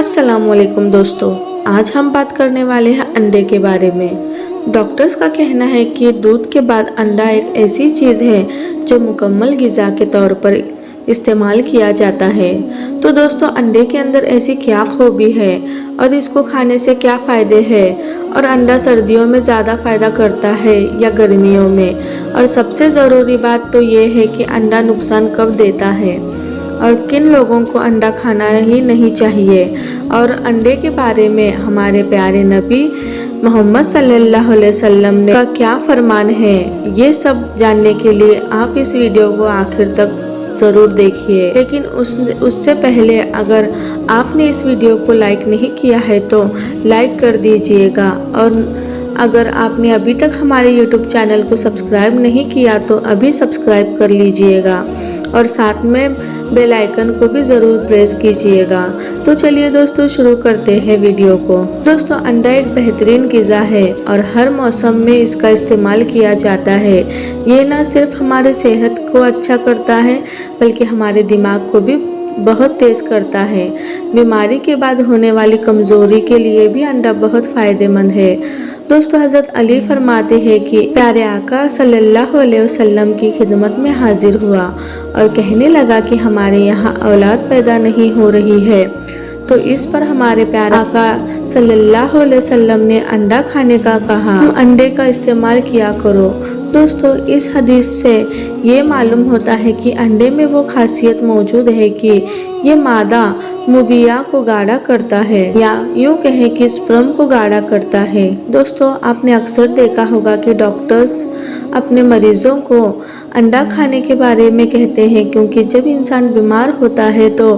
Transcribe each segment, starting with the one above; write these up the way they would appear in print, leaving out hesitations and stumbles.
अस्सलामुअलैकुम दोस्तों, आज हम बात करने वाले हैं अंडे के बारे में। डॉक्टर्स का कहना है कि दूध के बाद अंडा एक ऐसी चीज़ है जो मुकम्मल ग़िज़ा के तौर पर इस्तेमाल किया जाता है। तो दोस्तों, अंडे के अंदर ऐसी क्या खूबी है और इसको खाने से क्या फ़ायदे हैं, और अंडा सर्दियों में ज़्यादा फ़ायदा करता है या गर्मियों में, और सबसे ज़रूरी बात तो ये है कि अंडा नुकसान कब देता है और किन लोगों को अंडा खाना ही नहीं चाहिए, और अंडे के बारे में हमारे प्यारे नबी मोहम्मद सल्लल्लाहु अलैहि वसल्लम ने का क्या फरमान है, ये सब जानने के लिए आप इस वीडियो को आखिर तक ज़रूर देखिए। लेकिन उससे पहले अगर आपने इस वीडियो को लाइक नहीं किया है तो लाइक कर दीजिएगा, और अगर आपने अभी तक हमारे यूट्यूब चैनल को सब्सक्राइब नहीं किया तो अभी सब्सक्राइब कर लीजिएगा, और साथ में बेल आइकन को भी ज़रूर प्रेस कीजिएगा। तो चलिए दोस्तों, शुरू करते हैं वीडियो को। दोस्तों, अंडा एक बेहतरीन ग़िज़ा है और हर मौसम में इसका इस्तेमाल किया जाता है। ये न सिर्फ हमारे सेहत को अच्छा करता है बल्कि हमारे दिमाग को भी बहुत तेज़ करता है। बीमारी के बाद होने वाली कमज़ोरी के लिए भी अंडा बहुत फ़ायदेमंद है। दोस्तों, हज़रत अली फरमाते हैं कि प्यारे आका सल्लल्लाहु अलैहि वसल्लम की खिदमत में हाजिर हुआ और कहने लगा कि हमारे यहाँ औलाद पैदा नहीं हो रही है। तो इस पर हमारे प्यारे आका सल्लल्लाहु अलैहि वसल्लम ने अंडा खाने का कहा, तुम अंडे का इस्तेमाल किया करो। दोस्तों, इस हदीस से ये मालूम होता है कि अंडे में वो खासियत मौजूद है कि ये मादा मुबिया को गाढ़ा करता है, या यूँ कहें कि स्पर्म को गाढ़ा करता है। दोस्तों, आपने अक्सर देखा होगा कि डॉक्टर्स अपने मरीजों को अंडा खाने के बारे में कहते हैं, क्योंकि जब इंसान बीमार होता है तो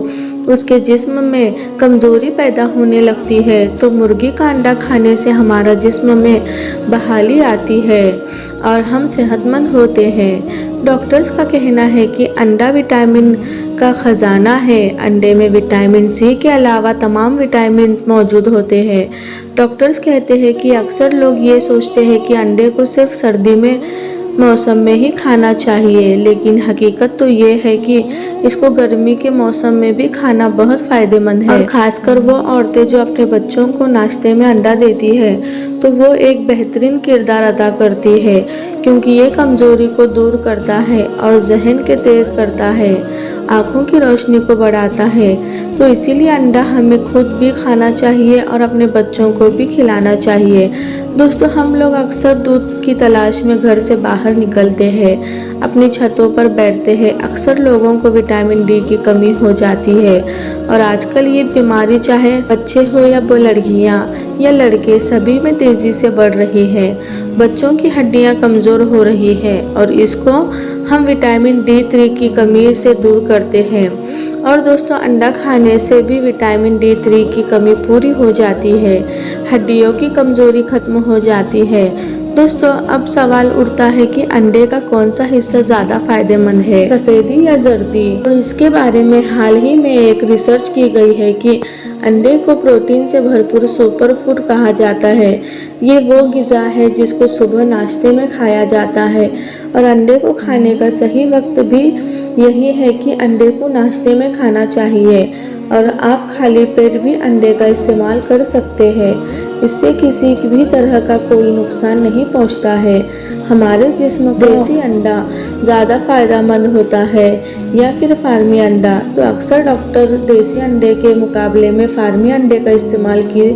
उसके जिस्म में कमज़ोरी पैदा होने लगती है। तो मुर्गी का अंडा खाने से हमारा जिस्म में बहाली आती है और हम सेहतमंद होते हैं। डॉक्टर्स का कहना है कि अंडा विटामिन का ख़जाना है। अंडे में विटामिन सी के अलावा तमाम विटामिन मौजूद होते हैं। डॉक्टर्स कहते हैं कि अक्सर लोग ये सोचते हैं कि अंडे को सिर्फ सर्दी में मौसम में ही खाना चाहिए, लेकिन हकीकत तो ये है कि इसको गर्मी के मौसम में भी खाना बहुत फ़ायदेमंद है। और ख़ासकर वो औरतें जो अपने बच्चों को नाश्ते में अंडा देती है तो वो एक बेहतरीन किरदार अदा करती है, क्योंकि ये कमज़ोरी को दूर करता है और जहन के तेज़ करता है, आँखों की रोशनी को बढ़ाता है। तो इसीलिए अंडा हमें खुद भी खाना चाहिए और अपने बच्चों को भी खिलाना चाहिए। दोस्तों, हम लोग अक्सर दूध की तलाश में घर से बाहर निकलते हैं, अपनी छतों पर बैठते हैं। अक्सर लोगों को विटामिन डी की कमी हो जाती है, और आजकल ये बीमारी चाहे बच्चे हो या वो लड़कियाँ या लड़के, सभी में तेज़ी से बढ़ रही है। बच्चों की हड्डियाँ कमज़ोर हो रही है और इसको हम विटामिन D3 की कमी से दूर करते हैं। और दोस्तों, अंडा खाने से भी विटामिन D3 की कमी पूरी हो जाती है, हड्डियों की कमज़ोरी खत्म हो जाती है। दोस्तों, अब सवाल उठता है कि अंडे का कौन सा हिस्सा ज़्यादा फ़ायदेमंद है, सफ़ेदी या जर्दी। तो इसके बारे में हाल ही में एक रिसर्च की गई है कि अंडे को प्रोटीन से भरपूर सुपर फूड कहा जाता है। ये वो ग़िज़ा है जिसको सुबह नाश्ते में खाया जाता है, और अंडे को खाने का सही वक्त भी यही है कि अंडे को नाश्ते में खाना चाहिए, और आप खाली पेट भी अंडे का इस्तेमाल कर सकते हैं। इससे किसी भी तरह का कोई नुकसान नहीं पहुंचता है। हमारे जिस्म को देसी अंडा ज़्यादा फ़ायदेमंद होता है या फिर फार्मी अंडा। तो अक्सर डॉक्टर देसी अंडे के मुकाबले में फार्मी अंडे का इस्तेमाल की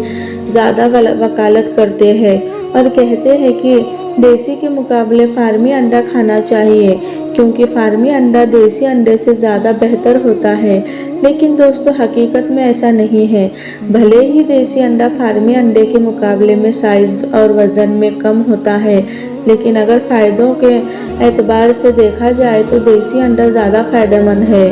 ज़्यादा वकालत करते हैं और कहते हैं कि देसी के मुकाबले फार्मी अंडा खाना चाहिए, क्योंकि फार्मी अंडा देसी अंडे से ज़्यादा बेहतर होता है। लेकिन दोस्तों, हकीकत में ऐसा नहीं है। भले ही देसी अंडा फार्मी अंडे के मुकाबले में साइज़ और वज़न में कम होता है, लेकिन अगर फ़ायदों के एतबार से देखा जाए तो देसी अंडा ज़्यादा फ़ायदेमंद है।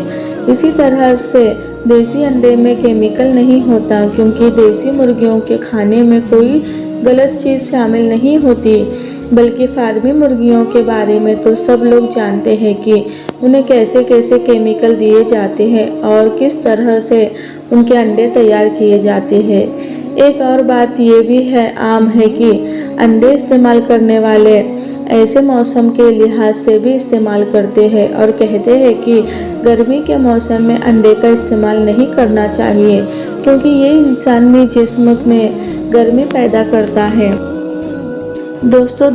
इसी तरह से देसी अंडे में केमिकल नहीं होता, क्योंकि देसी मुर्गियों के खाने में कोई गलत चीज़ शामिल नहीं होती। बल्कि फार्मी मुर्गियों के बारे में तो सब लोग जानते हैं कि उन्हें कैसे कैसे केमिकल दिए जाते हैं और किस तरह से उनके अंडे तैयार किए जाते हैं। एक और बात ये भी है आम है कि अंडे इस्तेमाल करने वाले ऐसे मौसम के लिहाज से भी इस्तेमाल करते हैं और कहते हैं कि गर्मी के मौसम में अंडे का इस्तेमाल नहीं करना चाहिए क्योंकि ये इंसानी जिस्म में गर्मी पैदा करता है। दोस्तों,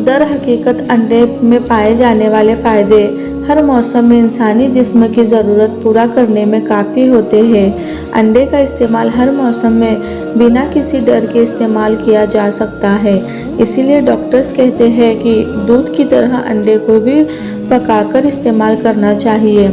दर हकीकत अंडे में पाए जाने वाले फ़ायदे हर मौसम में इंसानी जिस्म की ज़रूरत पूरा करने में काफ़ी होते हैं। अंडे का इस्तेमाल हर मौसम में बिना किसी डर के इस्तेमाल किया जा सकता है। इसीलिए डॉक्टर्स कहते हैं कि दूध की तरह अंडे को भी पकाकर इस्तेमाल करना चाहिए।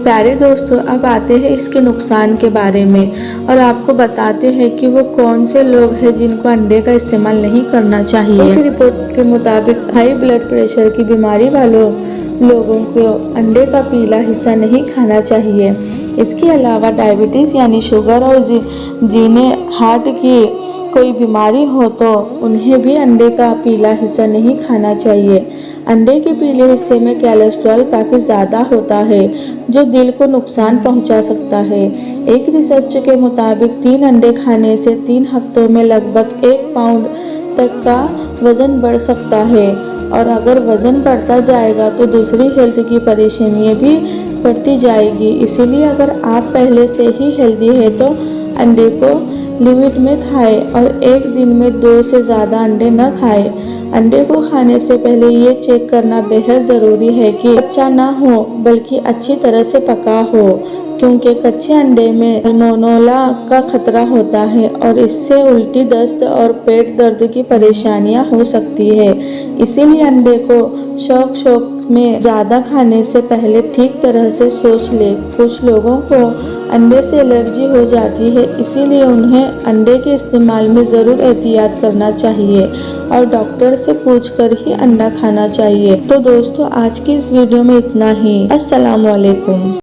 प्यारे दोस्तों, अब आते हैं इसके नुकसान के बारे में और आपको बताते हैं कि वो कौन से लोग हैं जिनको अंडे का इस्तेमाल नहीं करना चाहिए। एक रिपोर्ट के मुताबिक हाई ब्लड प्रेशर की बीमारी वालों लोगों को अंडे का पीला हिस्सा नहीं खाना चाहिए। इसके अलावा डायबिटीज़ यानी शुगर और जिन्हें हार्ट की कोई बीमारी हो तो उन्हें भी अंडे का पीला हिस्सा नहीं खाना चाहिए। अंडे के पीले हिस्से में कोलेस्ट्रॉल काफ़ी ज़्यादा होता है जो दिल को नुकसान पहुंचा सकता है। एक रिसर्च के मुताबिक 3 अंडे खाने से 3 हफ्तों में लगभग 1 पाउंड तक का वज़न बढ़ सकता है और अगर वज़न बढ़ता जाएगा तो दूसरी हेल्थ की परेशानियां भी बढ़ती जाएगी। इसीलिए अगर आप पहले से ही हेल्दी है तो अंडे को लिमिट में खाएं और एक दिन में 2 से ज़्यादा अंडे न खाएं। अंडे को खाने से पहले ये चेक करना बेहद ज़रूरी है कि कच्चा ना हो बल्कि अच्छी तरह से पका हो, क्योंकि कच्चे अंडे में सल्मोनेला का खतरा होता है और इससे उल्टी, दस्त और पेट दर्द की परेशानियां हो सकती है। इसीलिए अंडे को शौक में ज़्यादा खाने से पहले ठीक तरह से सोच ले। कुछ लोगों को अंडे से एलर्जी हो जाती है, इसीलिए उन्हें अंडे के इस्तेमाल में ज़रूर एहतियात करना चाहिए और डॉक्टर से पूछकर ही अंडा खाना चाहिए। तो दोस्तों, आज की इस वीडियो में इतना ही। अस्सलाम वालेकुम।